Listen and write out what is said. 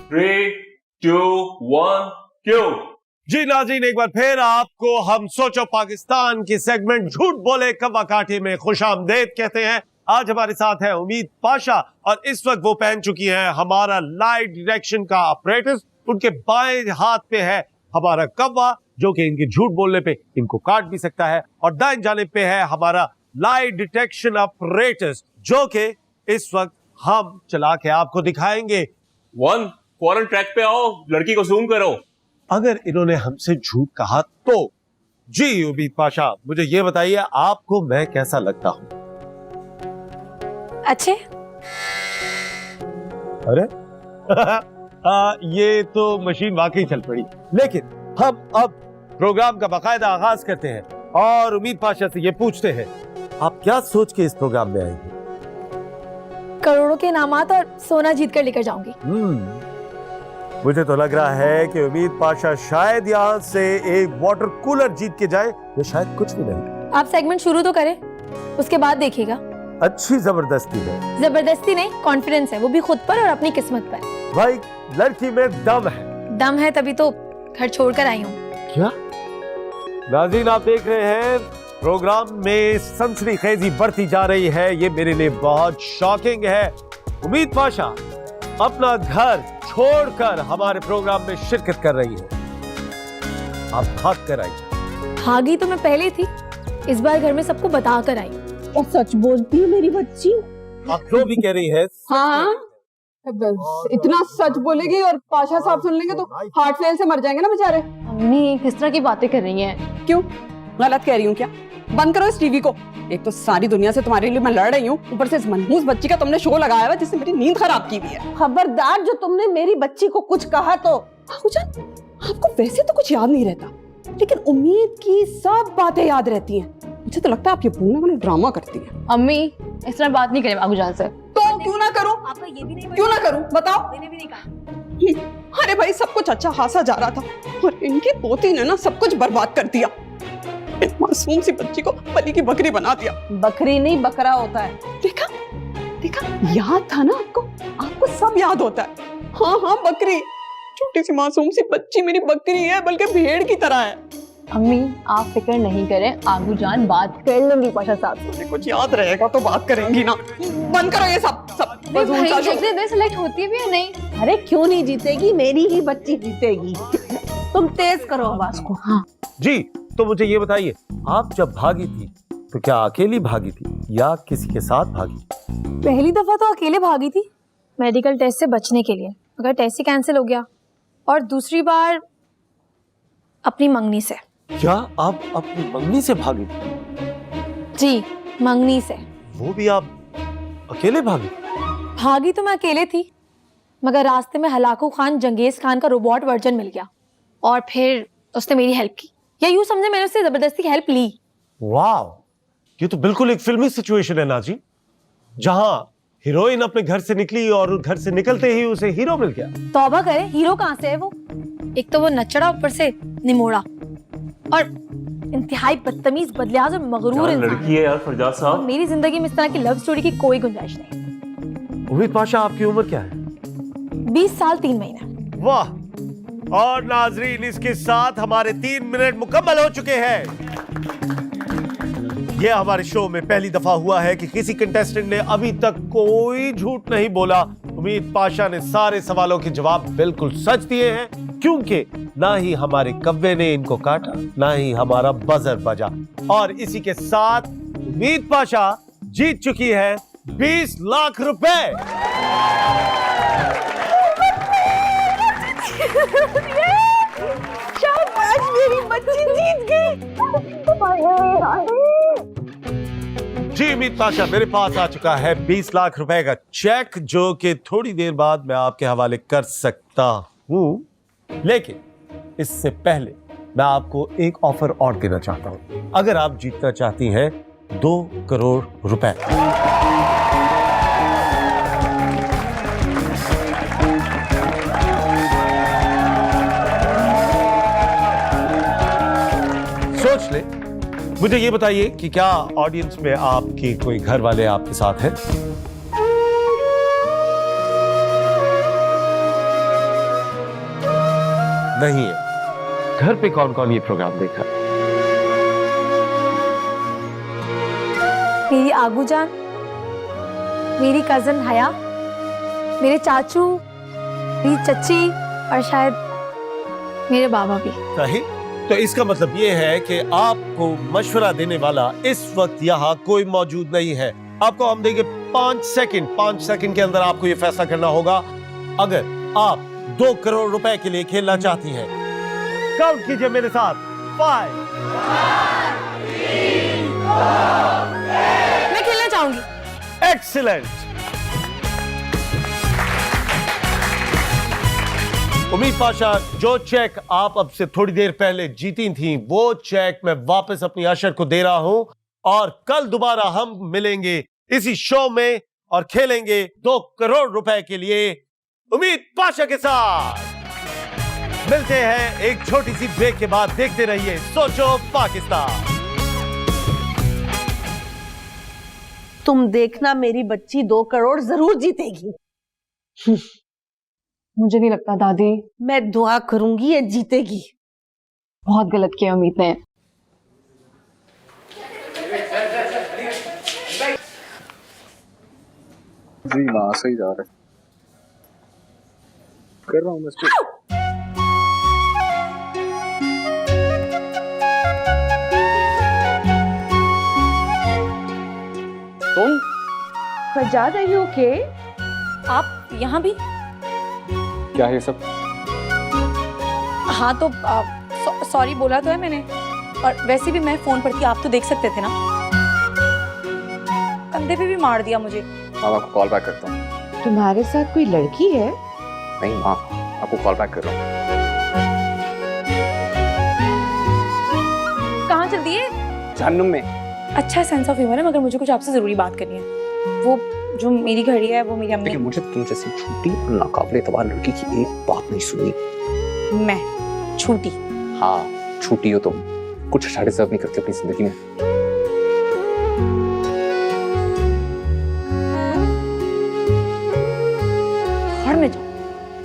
3, 2, 1, क्यों? जी नाज़रीन, एक बार फिर आपको हम सोचो पाकिस्तान की सेगमेंट झूठ बोले कव्वा काठी में खुशामदेद कहते हैं। आज हमारे साथ है उम्मीद पाशा और इस वक्त वो पहन चुकी है हमारा लाइट डिटेक्शन का ऑपरेटर। उनके बाएं हाथ पे है हमारा कव्वा जो कि इनके झूठ बोलने पे इनको काट भी सकता है, और दाएं जानिब पे है हमारा लाइट डिटेक्शन ऑपरेटर जो कि इस वक्त हम चला के आपको दिखाएंगे। 1, फौरन ट्रैक पे आओ, लड़की को जूम करो। अगर इन्होंने हमसे झूठ कहा तो जी उम्मीद पाशा, मुझे ये बताइए आपको मैं कैसा लगता हूं? अच्छे। अरे ये तो मशीन वाकई चल पड़ी। लेकिन हम अब प्रोग्राम का बाकायदा आगाज करते हैं और उम्मीद पाशा से ये पूछते हैं, आप क्या सोच के इस प्रोग्राम में आई हैं? करोड़ों के इनामात और सोना जीत कर लेकर जाऊंगी। मुझे तो लग रहा है कि उम्मीद पाशा शायद यहाँ से एक वाटर कूलर जीत के जाए या शायद कुछ भी नहीं। आप सेगमेंट शुरू तो करें, उसके बाद देखिएगा। अच्छी जबरदस्ती है। जबरदस्ती नहीं, कॉन्फिडेंस है, वो भी खुद पर और अपनी किस्मत पर। भाई लड़की में दम है। दम है तभी तो घर छोड़कर आई हूँ। क्या नाज़रीन, आप देख रहे हैं प्रोग्राम में सनसनीखेजी बढ़ती जा रही है। ये मेरे लिए बहुत शॉकिंग है। उम्मीद पाशा अपना घर छोड़कर हमारे प्रोग्राम में शिरकत कर रही है। आप भाग कर आई। भागी तो मैं पहले थी, इस बार घर में सबको बता कर आई। और सच बोलती है मेरी बच्ची। आप जो भी कह रही है हाँ, इतना सच बोलेगी और पाशा साहब सुन लेंगे तो हार्ट फेल से मर जाएंगे ना बेचारे। अम्मी किस तरह की बातें कर रही हैं? क्यों, गलत कह रही हूँ क्या? बंद करो इस टीवी को। एक तो सारी दुनिया से तुम्हारे लिए मैं लड़ रही हूँ, ऊपर से इस मनहूस बच्ची का तुमने शो लगाया हुआ जिससे मेरी नींद खराब की हुई है। खबरदार, जो तुमने मेरी बच्ची को कुछ कहा तो। आपको वैसे तो कुछ याद नहीं रहता, लेकिन उम्मीद की सब बातें याद रहती हैं। मुझे तो लगता है आप ये भूलने वाला ड्रामा करती हैं। अम्मी इस तरह बात नहीं करें बाबू जान से। तो क्यों ना करूं? आपका ये भी नहीं, क्यों ना करूं बताओ? मैंने भी नहीं कहा। अरे भाई, सब कुछ अच्छा खासा जा रहा था और इनकी पोती ने ना सब कुछ बर्बाद कर दिया। इस मासूम सी बच्ची को बलि की बकरी बना दिया। बकरी नहीं, बकरा होता है। देखा देखा, याद था ना आपको? आपको सब याद होता है। हाँ हाँ, बकरी। छोटी सी मासूम सी बच्ची मेरी बकरी है, बल्कि भेड़ की तरह है। अम्मी आप फिक्र नहीं करें, आगू जान बात कर लेंगी पाशा साहब से। कुछ याद रहेगा तो बात करेंगी ना। बंद करो ये सब सब। सिलेक्ट होती है भी या नहीं? अरे क्यों नहीं जीतेगी, मेरी ही बच्ची जीतेगी। तुम तेज करो आवाज को। हाँ जी, तो मुझे ये बताइए, आप जब भागी थी तो क्या अकेली भागी थी या किसी के साथ भागी? पहली दफा तो अकेले भागी थी, मेडिकल टेस्ट से बचने के लिए, मगर टेस्ट ही कैंसिल हो गया। और दूसरी बार अपनी मंगनी से। क्या आप अपनी मंगनी से भागी थी? जी, मंगनी से। वो भी आप अकेले भागी? भागी तो मैं अकेले थी, मगर रास्ते में हलाकू खान जंगेज खान का रोबोट वर्जन मिल गया और फिर उसने मेरी हेल्प की, या यूं समझे मैंने उससे जबरदस्ती हेल्प ली। वाह, ये तो बिल्कुल एक फिल्मी सिचुएशन है नाजी, जहां हीरोइन अपने घर से निकली और घर से निकलते ही उसे हीरो मिल गया। तौबा करे, हीरो कहां से है वो? एक तो वो नचड़ा, ऊपर से निमोड़ा और इंतहाई बदतमीज, बदलियाज और मगरूर इंसान। लड़की है यार फरजाद साहब। मेरी जिंदगी में इस तरह की लव स्टोरी की कोई गुंजाइश नहीं। उम्मीद पाशा, आपकी उम्र क्या है? 20 साल 3 महीने। वाह, और नाजरीन इसके साथ हमारे 3 मिनट मुकम्मल हो चुके हैं। यह हमारे शो में पहली दफा हुआ है कि किसी कंटेस्टेंट ने अभी तक कोई झूठ नहीं बोला। उम्मीद पाशा ने सारे सवालों के जवाब बिल्कुल सच दिए हैं, क्योंकि ना ही हमारे कव्वे ने इनको काटा, ना ही हमारा बजर बजा। और इसी के साथ उम्मीद पाशा जीत चुकी है 20 लाख रुपए। शाबाश, मेरी बच्ची जीत गई। जी उम्मीद पाशा, मेरे पास आ चुका है 20 लाख रुपए का चेक, जो कि थोड़ी देर बाद मैं आपके हवाले कर सकता हूं। लेकिन इससे पहले मैं आपको एक ऑफर और देना चाहता हूं। अगर आप जीतना चाहती हैं 2 करोड़ रुपए, सोच ले। मुझे ये बताइए कि क्या ऑडियंस में आपके कोई घर वाले आपके साथ हैं? नहीं है। घर पे कौन कौन ये प्रोग्राम देखा? मेरी आगू जान, मेरी कजन हया, मेरे चाचू, मेरी चच्ची और शायद मेरे बाबा भी। सही। तो इसका मतलब ये है कि आपको मशवरा देने वाला इस वक्त यहाँ कोई मौजूद नहीं है। आपको हम देंगे 5 सेकंड। 5 सेकंड के अंदर आपको ये फैसला करना होगा अगर आप 2 करोड़ रुपए के लिए खेलना चाहती हैं। काउंट कीजिए मेरे साथ। 5। मैं खेलना चाहूंगी। एक्सीलेंट। उम्मीद पाशा, जो चेक आप अब से थोड़ी देर पहले जीती थी वो चेक मैं वापस अपनी अशर को दे रहा हूं और कल दोबारा हम मिलेंगे इसी शो में और खेलेंगे 2 करोड़ रुपए के लिए उम्मीद पाशा के साथ। मिलते हैं एक छोटी सी ब्रेक के बाद। देखते रहिए सोचो पाकिस्तान। तुम देखना मेरी बच्ची 2 करोड़ जरूर जीतेगी। मुझे नहीं लगता दादी। मैं दुआ करूंगी ये जीतेगी। बहुत गलत किया अमित ने। जी वहां से ही जा रहे कर रहा हूँ मैं इसको। तुम फरजाद, are you okay? आप यहाँ भी? क्या है ये सब? हाँ तो सॉरी बोला तो है मैंने, और वैसे भी मैं फोन पर थी, आप तो देख सकते थे ना। कंधे पे भी मार दिया मुझे। मैं आपको कॉल बैक करता हूँ। तुम्हारे साथ कोई लड़की है? नहीं माँ, आपको कॉल बैक कर रहा हूँ। कहाँ चल दिए? जहन्नुम में। अच्छा सेंस ऑफ ह्यूमर है, मगर मुझे कुछ आपसे जरूरी बात करनी है। वो जो मेरी घड़ी है वो मेरी अम्मी। लेकिन मुझे तुम जैसी छोटी और नाकाबिले एतबार लड़की की एक बात नहीं सुनी। मैं छोटी? हाँ छोटी हो तुम, कुछ अच्छा डिजर्व नहीं करती अपनी जिंदगी में।